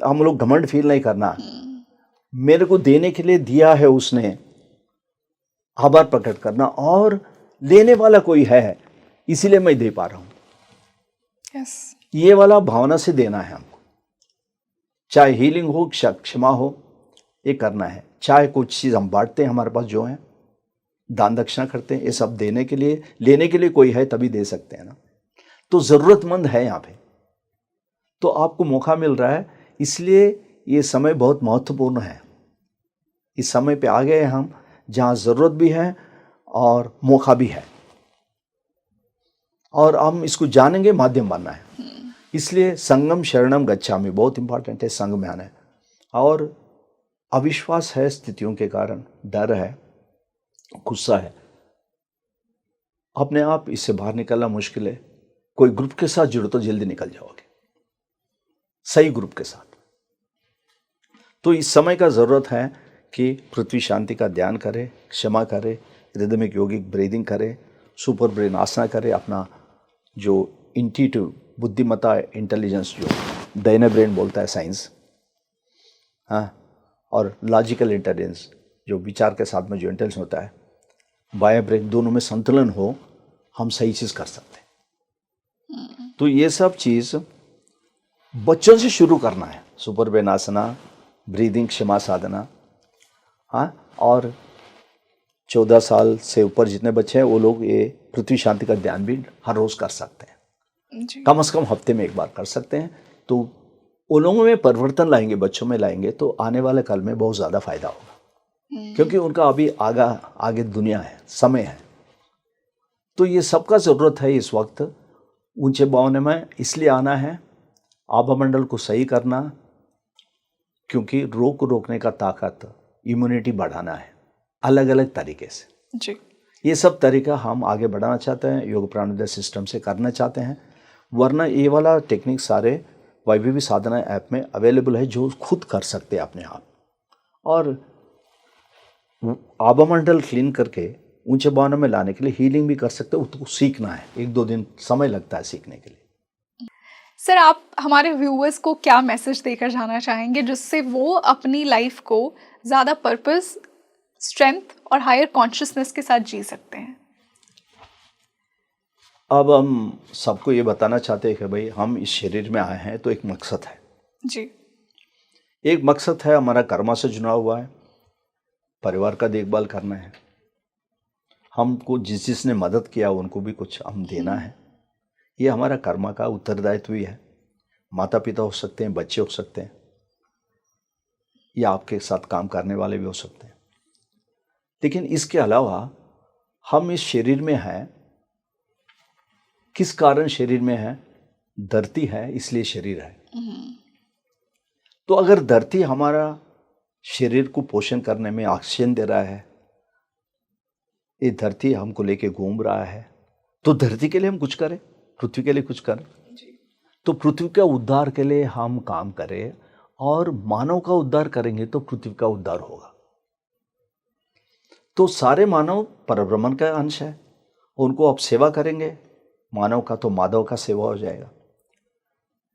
हम लोग घमंड फील नहीं करना। मेरे को देने के लिए दिया है उसने, आभार प्रकट करना, और लेने वाला कोई है इसीलिए मैं दे पा रहा हूं। yes. ये वाला भावना से देना है हमको, चाहे हीलिंग हो, क्षमा हो, ये करना है। चाहे कुछ चीज़ हम बांटते हैं, हमारे पास जो है दान दक्षिणा करते हैं, ये सब देने के लिए, लेने के लिए कोई है तभी दे सकते हैं ना। तो ज़रूरतमंद है यहाँ पे, तो आपको मौका मिल रहा है, इसलिए ये समय बहुत महत्वपूर्ण है। इस समय पे आ गए हैं हम जहाँ ज़रूरत भी है और मौका भी है, और हम इसको जानेंगे, माध्यम बनना है। इसलिए संगम शरणम गच्छामि बहुत इंपॉर्टेंट है, संग में आना है। और अविश्वास है स्थितियों के कारण, डर है, गुस्सा है, अपने आप इससे बाहर निकलना मुश्किल है। कोई ग्रुप के साथ जुड़ो तो जल्दी निकल जाओगे, सही ग्रुप के साथ। तो इस समय का ज़रूरत है कि पृथ्वी शांति का ध्यान करें, क्षमा करें, रिदमिक योगिक ब्रीदिंग करें, सुपर ब्रेन आसना करें, अपना जो इंट्यूटिव बुद्धिमत्ता, इंटेलिजेंस जो दाहिने ब्रेन बोलता है साइंस, हाँ, और लॉजिकल इंटेलिजेंस जो विचार के साथ में जो इंटेलिजेंस होता है, बायां ब्रेन, दोनों में संतुलन हो, हम सही चीज़ कर सकते हैं। तो ये सब चीज़ बच्चों से शुरू करना है, सुपर ब्रेन आसना, ब्रीदिंग, क्षमा साधना, हाँ। और 14 साल से ऊपर जितने बच्चे हैं वो लोग ये पृथ्वी शांति का ध्यान भी हर रोज़ कर सकते हैं, कम से कम हफ्ते में एक बार कर सकते हैं। तो वो लोगों में परिवर्तन लाएंगे, बच्चों में लाएंगे, तो आने वाले कल में बहुत ज़्यादा फायदा होगा, क्योंकि उनका अभी आगे दुनिया है, समय है। तो ये सबका ज़रूरत है इस वक्त। ऊंचे बावने में इसलिए आना है, आभामंडल को सही करना, क्योंकि रोग को रोकने का ताकत, इम्यूनिटी बढ़ाना है अलग अलग तरीके से जी। ये सब तरीका हम आगे बढ़ाना चाहते हैं, योग प्राणायाम सिस्टम से करना चाहते हैं। वरना ये वाला टेक्निक सारे वैभवी साधना ऐप में अवेलेबल है, जो खुद कर सकते हैं अपने आप। और आभामंडल क्लीन करके ऊंचे भावना में लाने के लिए हीलिंग भी कर सकते हो, उसको सीखना है, 1-2 दिन समय लगता है सीखने के लिए। सर, आप हमारे व्यूअर्स को क्या मैसेज देकर जाना चाहेंगे जिससे वो अपनी लाइफ को ज़्यादा पर्पस, स्ट्रेंथ और हायर कॉन्शियसनेस के साथ जी सकते हैं? अब हम सबको ये बताना चाहते हैं कि भाई हम इस शरीर में आए हैं तो एक मकसद है जी। एक मकसद है, हमारा कर्मा से जुड़ा हुआ है, परिवार का देखभाल करना है, हमको जिसने मदद किया उनको भी कुछ हम देना है। ये हमारा कर्मा का उत्तरदायित्व भी है। माता पिता हो सकते हैं, बच्चे हो सकते हैं, या आपके साथ काम करने वाले भी हो सकते हैं। लेकिन इसके अलावा हम इस शरीर में हैं, किस कारण शरीर में है? धरती है इसलिए शरीर है। तो अगर धरती हमारा शरीर को पोषण करने में ऑक्सीजन दे रहा है, ये धरती हमको लेके घूम रहा है, तो धरती के लिए हम कुछ करें, पृथ्वी के लिए कुछ करें। तो पृथ्वी का उद्धार के लिए हम काम करें, और मानव का उद्धार करेंगे तो पृथ्वी का उद्धार होगा। तो सारे मानव परब्रह्मन का अंश है, उनको आप सेवा करेंगे, मानव का तो माधव का सेवा हो जाएगा।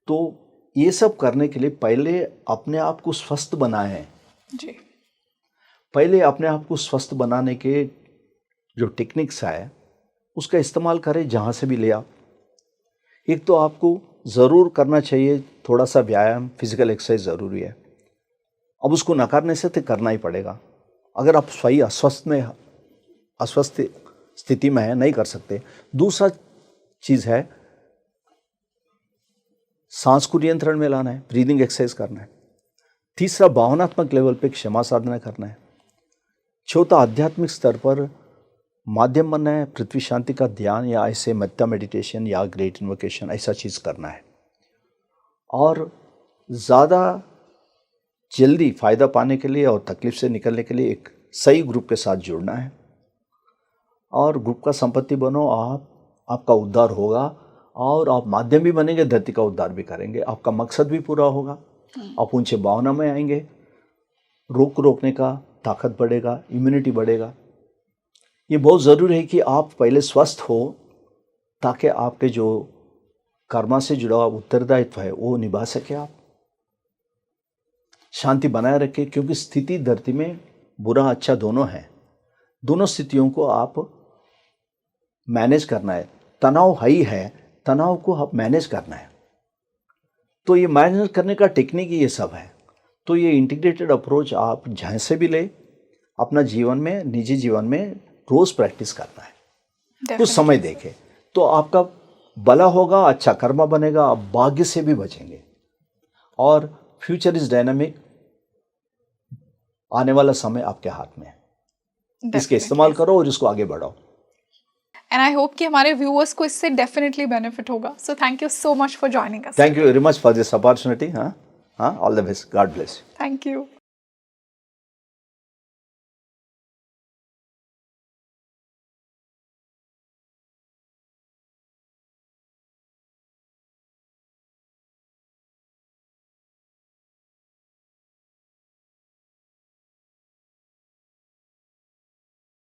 तो ये सब करने के लिए पहले अपने आप को स्वस्थ बनाएं जी। पहले अपने आप को स्वस्थ बनाने के जो टेक्निक्स है उसका इस्तेमाल करें, जहाँ से भी ले आप। एक तो आपको ज़रूर करना चाहिए थोड़ा सा व्यायाम, फिजिकल एक्सरसाइज ज़रूरी है। अब उसको नकारने से तो करना ही पड़ेगा। अगर आप सही अस्वस्थ स्थिति में है, नहीं कर सकते। दूसरा चीज़ है, सांस को नियंत्रण में लाना है, ब्रीदिंग एक्सरसाइज करना है। तीसरा, भावनात्मक लेवल पे क्षमा साधना करना है। चौथा, आध्यात्मिक स्तर पर माध्यम बनना है, पृथ्वी शांति का ध्यान या ऐसे मेत्ता मेडिटेशन या ग्रेट इन्वोकेशन, ऐसा चीज़ करना है। और ज़्यादा जल्दी फ़ायदा पाने के लिए और तकलीफ से निकलने के लिए एक सही ग्रुप के साथ जुड़ना है। और ग्रुप का संपत्ति बनो, आपका उद्धार होगा और आप माध्यम भी बनेंगे, धरती का उद्धार भी करेंगे, आपका मकसद भी पूरा होगा, आप ऊंचे भावना में आएंगे, रोकने का ताकत बढ़ेगा, इम्यूनिटी बढ़ेगा। ये बहुत ज़रूरी है कि आप पहले स्वस्थ हो ताकि आपके जो कर्मा से जुड़ा हुआ उत्तरदायित्व है वो निभा सके, आप शांति बनाए रखें, क्योंकि स्थिति धरती में बुरा अच्छा दोनों है, दोनों स्थितियों को आप मैनेज करना है। तनाव हाई है, तनाव को आप मैनेज करना है, तो ये मैनेज करने का टेक्निक ये सब है। तो ये इंटीग्रेटेड अप्रोच आप जहाँ से भी ले, अपना जीवन में, निजी जीवन में रोज़ प्रैक्टिस करना है, कुछ समय देके, तो आपका भला होगा, अच्छा कर्मा बनेगा, आप भाग्य से भी बचेंगे। और फ्यूचर इज डायनामिक, आने वाला समय आपके हाथ में है, इसके इस्तेमाल करो और इसको आगे बढ़ाओ। एंड आई होप कि हमारे व्यूअर्स को इससे डेफिनेटली बेनिफिट होगा। So thank you so much for joining us. Thank you very much for this opportunity. हाँ, all the best, God bless. Thank you.